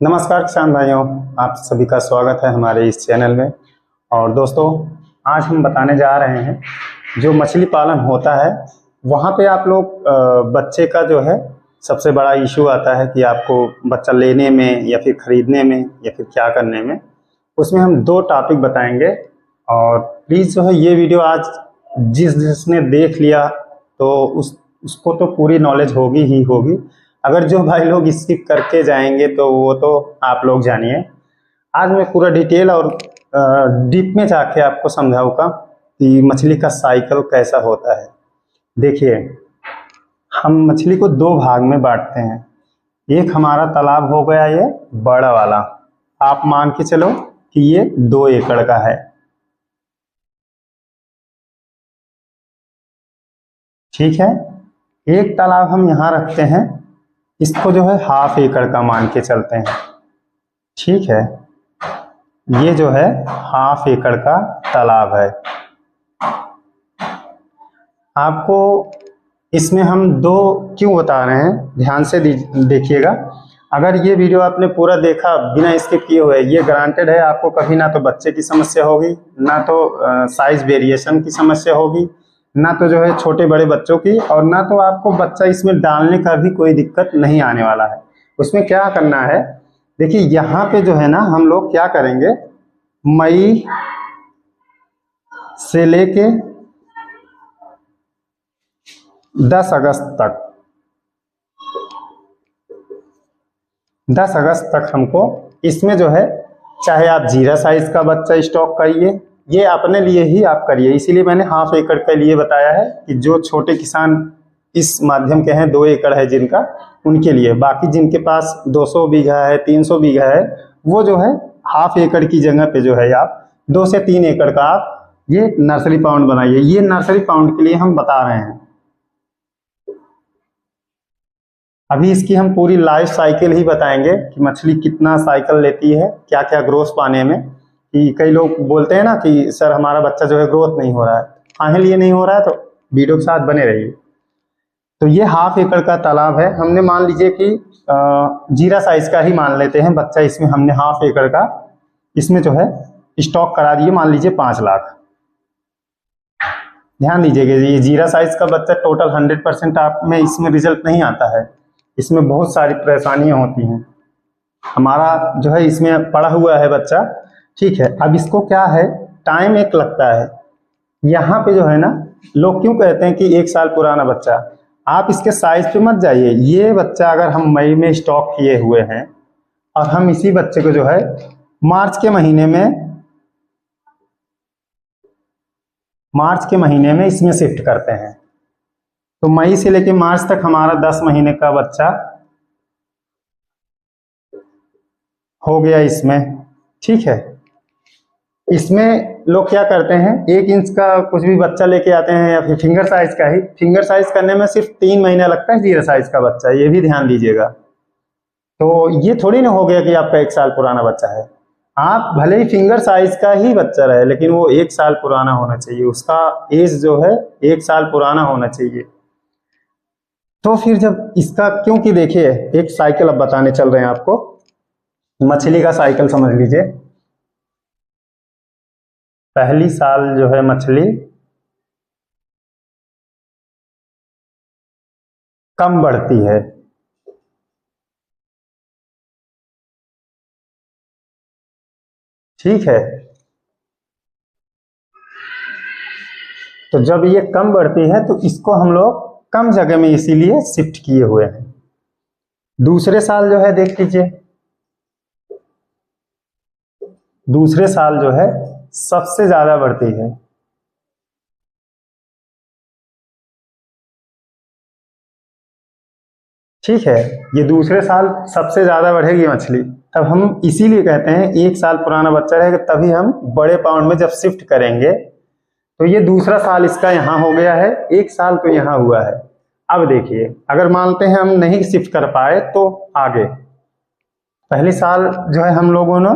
नमस्कार किसान भाइयों, आप सभी का स्वागत है हमारे इस चैनल में। और दोस्तों, आज हम बताने जा रहे हैं जो मछली पालन होता है वहाँ पे आप लोग बच्चे का जो है सबसे बड़ा इशू आता है कि आपको बच्चा लेने में या फिर ख़रीदने में या फिर क्या करने में। उसमें हम दो टॉपिक बताएंगे और प्लीज़ जो है ये वीडियो आज जिसने देख लिया तो उसको तो पूरी नॉलेज होगी ही होगी। अगर जो भाई लोग स्किप करके जाएंगे तो वो तो आप लोग जानिए। आज मैं पूरा डिटेल और डीप में जाके आपको समझाऊंगा कि मछली का साइकिल कैसा होता है। देखिए, हम मछली को दो भाग में बांटते हैं। एक हमारा तालाब हो गया ये बड़ा वाला, आप मान के चलो कि ये 2 एकड़ का है, ठीक है। एक तालाब हम यहाँ रखते हैं, इसको जो है 1/2 एकड़ का मान के चलते हैं, ठीक है। ये जो है 1/2 एकड़ का तालाब है। आपको इसमें हम दो क्यों बता रहे हैं, ध्यान से देखिएगा। अगर ये वीडियो आपने पूरा देखा बिना स्किप किए हुए, ये गारंटेड है आपको कभी ना तो बच्चे की समस्या होगी, ना तो साइज वेरिएशन की समस्या होगी, ना तो जो है छोटे बड़े बच्चों की, और ना तो आपको बच्चा इसमें डालने का भी कोई दिक्कत नहीं आने वाला है। उसमें क्या करना है, देखिए यहाँ पे जो है ना हम लोग क्या करेंगे, मई से लेके 10 अगस्त तक 10 अगस्त तक हमको इसमें जो है, चाहे आप जीरा साइज का बच्चा स्टॉक करिए, ये अपने लिए ही आप करिए। इसीलिए मैंने 1/2 एकड़ के लिए बताया है कि जो छोटे किसान इस माध्यम के हैं, 2 एकड़ है जिनका, उनके लिए। बाकी जिनके पास 200 बीघा है, 300 बीघा है, वो जो है 1/2 एकड़ की जगह पे जो है आप 2 से 3 एकड़ का आप ये नर्सरी पाउंड बनाइए। ये नर्सरी पाउंड के लिए हम बता रहे हैं। अभी इसकी हम पूरी लाइफ साइकिल ही बताएंगे कि मछली कितना साइकिल लेती है, क्या क्या ग्रोथ पाने में। कि कई लोग बोलते हैं ना कि सर हमारा बच्चा जो है ग्रोथ नहीं हो रहा है, काहे लिए नहीं हो रहा है, तो वीडियो के साथ बने रहिए। तो ये 1/2 एकड़ का तालाब है। हमने मान लीजिए कि जीरा साइज का ही मान लेते हैं बच्चा, इसमें हमने 1/2 एकड़ का इसमें जो है स्टॉक करा दिए, मान लीजिए 5 लाख। ध्यान दीजिएगा, ये जीरा साइज का बच्चा टोटल 100% आप में इसमें रिजल्ट नहीं आता है, इसमें बहुत सारी परेशानियां होती हैं। हमारा जो है इसमें पड़ा हुआ है बच्चा, ठीक है। अब इसको क्या है, टाइम एक लगता है। यहाँ पे जो है ना, लोग क्यों कहते हैं कि 1 साल पुराना बच्चा, आप इसके साइज पे मत जाइए। ये बच्चा अगर हम मई में स्टॉक किए हुए हैं और हम इसी बच्चे को जो है मार्च के महीने में इसमें शिफ्ट करते हैं, तो मई से लेके मार्च तक हमारा 10 महीने का बच्चा हो गया इसमें, ठीक है। इसमें लोग क्या करते हैं, 1 इंच का कुछ भी बच्चा लेके आते हैं या फिर फिंगर साइज का ही। फिंगर साइज करने में सिर्फ 3 महीना लगता है जीरा साइज का बच्चा, ये भी ध्यान दीजिएगा। तो ये थोड़ी ना हो गया कि आपका 1 साल पुराना बच्चा है। आप भले ही फिंगर साइज का ही बच्चा रहे, लेकिन वो 1 साल पुराना होना चाहिए, उसका एज जो है 1 साल पुराना होना चाहिए। तो फिर जब इसका, क्योंकि देखिए एक साइकिल अब बताने चल रहे हैं आपको, मछली का साइकिल समझ लीजिए। पहली साल जो है मछली कम बढ़ती है, ठीक है। तो जब ये कम बढ़ती है तो इसको हम लोग कम जगह में इसीलिए शिफ्ट किए हुए हैं। दूसरे साल जो है देख लीजिए, दूसरे साल जो है सबसे ज्यादा बढ़ती है, ठीक है। ये दूसरे साल सबसे ज्यादा बढ़ेगी मछली। तब हम इसीलिए कहते हैं 1 साल पुराना बच्चा रहेगा तभी हम बड़े पाउंड में जब शिफ्ट करेंगे। तो ये दूसरा साल इसका यहाँ हो गया है, 1 साल तो यहाँ हुआ है। अब देखिए, अगर मानते हैं हम नहीं शिफ्ट कर पाए तो आगे, पहले साल जो है हम लोगों ने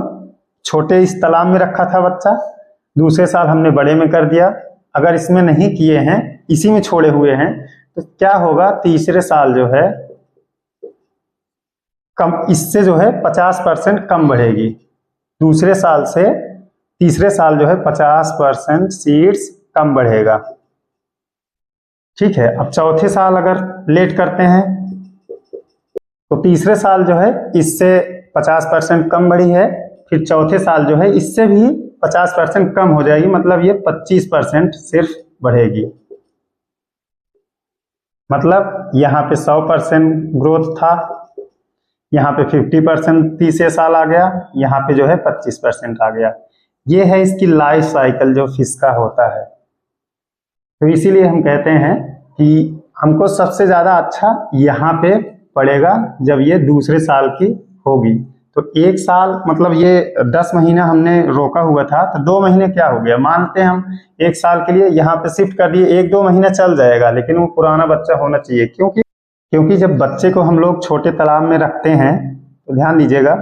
छोटे इस तालाब में रखा था बच्चा, दूसरे साल हमने बड़े में कर दिया। अगर इसमें नहीं किए हैं, इसी में छोड़े हुए हैं, तो क्या होगा, तीसरे साल जो है कम, इससे जो है 50% कम बढ़ेगी। दूसरे साल से तीसरे साल जो है 50% सीड्स कम बढ़ेगा। ठीक है, अब चौथे साल अगर लेट करते हैं तो तीसरे साल जो है इससे 50% कम बढ़ी है, फिर चौथे साल जो है इससे भी 50% कम हो जाएगी, मतलब ये 25% सिर्फ बढ़ेगी। मतलब यहाँ पे 100% ग्रोथ था, यहाँ पे 50% तीसरे साल आ गया, यहाँ पे जो है 25% आ गया। ये है इसकी लाइफ साइकिल जो फिश का होता है। तो इसीलिए हम कहते हैं कि हमको सबसे ज़्यादा अच्छा यहाँ पे पड़ेगा जब ये दूसरे साल की होगी। तो एक साल मतलब ये 10 महीना हमने रोका हुआ था, तो 2 महीने क्या हो गया, मानते हैं हम एक साल के लिए यहाँ पे शिफ्ट कर दिए, 1-2 महीना चल जाएगा, लेकिन वो पुराना बच्चा होना चाहिए। क्योंकि जब बच्चे को हम लोग छोटे तालाब में रखते हैं तो ध्यान दीजिएगा,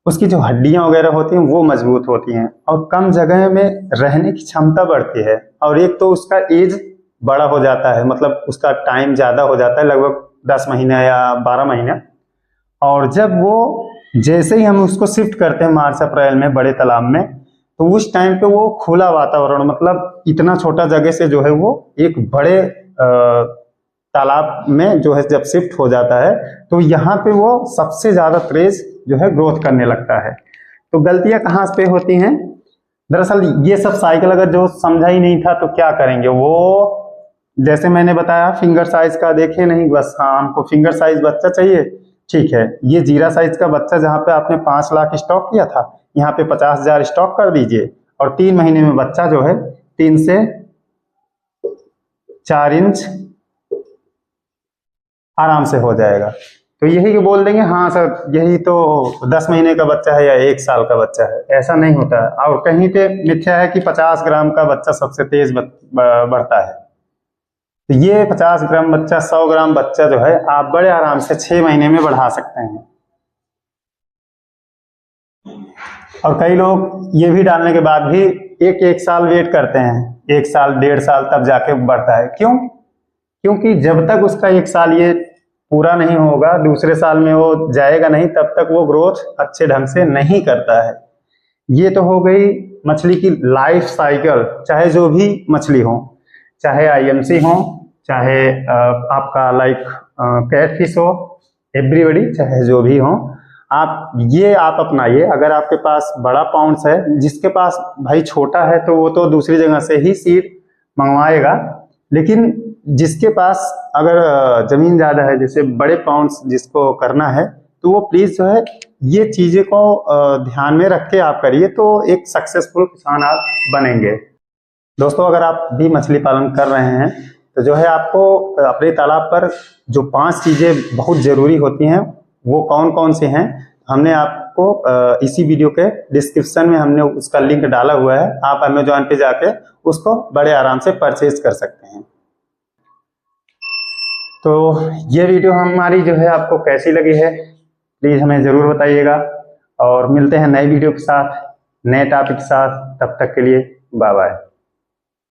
उसकी जो हड्डियां वगैरह होती हैं वो मजबूत होती हैं और कम जगह में रहने की क्षमता बढ़ती है, और एक तो उसका एज बड़ा हो जाता है, मतलब उसका टाइम ज़्यादा हो जाता है, लगभग 10 महीना या 12 महीना। और जब वो जैसे ही हम उसको शिफ्ट करते हैं मार्च अप्रैल में बड़े तालाब में, तो उस टाइम पे वो खुला वातावरण, मतलब इतना छोटा जगह से जो है वो एक बड़े तालाब में जो है जब शिफ्ट हो जाता है, तो यहाँ पे वो सबसे ज़्यादा तेज जो है ग्रोथ करने लगता है। तो गलतियाँ कहाँ पे होती हैं, दरअसल ये सब साइकिल अगर जो समझा ही नहीं था तो क्या करेंगे, वो जैसे मैंने बताया फिंगर साइज का देखे नहीं, बस हाँ हमको फिंगर साइज बच्चा चाहिए, ठीक है, ये जीरा साइज का बच्चा जहाँ पे आपने 5 लाख स्टॉक किया था, यहाँ पे 50,000 स्टॉक कर दीजिए, और 3 महीने में बच्चा जो है 3 से 4 इंच आराम से हो जाएगा। तो यही बोल देंगे हाँ सर यही तो 10 महीने का बच्चा है या 1 साल का बच्चा है, ऐसा नहीं होता है। और कहीं पे मिथ्या है कि 50 ग्राम का बच्चा सबसे तेज बढ़ता है, तो ये 50 ग्राम बच्चा 100 ग्राम बच्चा जो है आप बड़े आराम से 6 महीने में बढ़ा सकते हैं। और कई लोग ये भी डालने के बाद भी एक साल वेट करते हैं, 1 साल 1.5 साल तब जाके बढ़ता है। क्यों? क्योंकि जब तक उसका 1 साल ये पूरा नहीं होगा, दूसरे साल में वो जाएगा नहीं, तब तक वो ग्रोथ अच्छे ढंग से नहीं करता है। ये तो हो गई मछली की लाइफ साइकिल, चाहे जो भी मछली हो, चाहे आईएमसी हो, चाहे आपका लाइक कैटफिश हो, एवरीबॉडी चाहे जो भी हो, आप अपनाइए। अगर आपके पास बड़ा पाउंड्स है, जिसके पास भाई छोटा है तो वो तो दूसरी जगह से ही सीड मंगवाएगा, लेकिन जिसके पास अगर जमीन ज़्यादा है, जैसे बड़े पाउंड्स जिसको करना है, तो वो प्लीज़ जो है ये चीज़ें को ध्यान में रख के आप करिए, तो एक सक्सेसफुल किसान आप बनेंगे। दोस्तों अगर आप भी मछली पालन कर रहे हैं तो जो है आपको अपने तालाब पर जो 5 चीज़ें बहुत ज़रूरी होती हैं वो कौन कौन से हैं, हमने आपको इसी वीडियो के डिस्क्रिप्शन में हमने उसका लिंक डाला हुआ है, आप अमेजोन पे जाके उसको बड़े आराम से परचेज कर सकते हैं। तो ये वीडियो हमारी जो है आपको कैसी लगी है प्लीज़ हमें ज़रूर बताइएगा, और मिलते हैं नई वीडियो के साथ, नए टॉपिक के साथ। तब तक के लिए बाय बाय।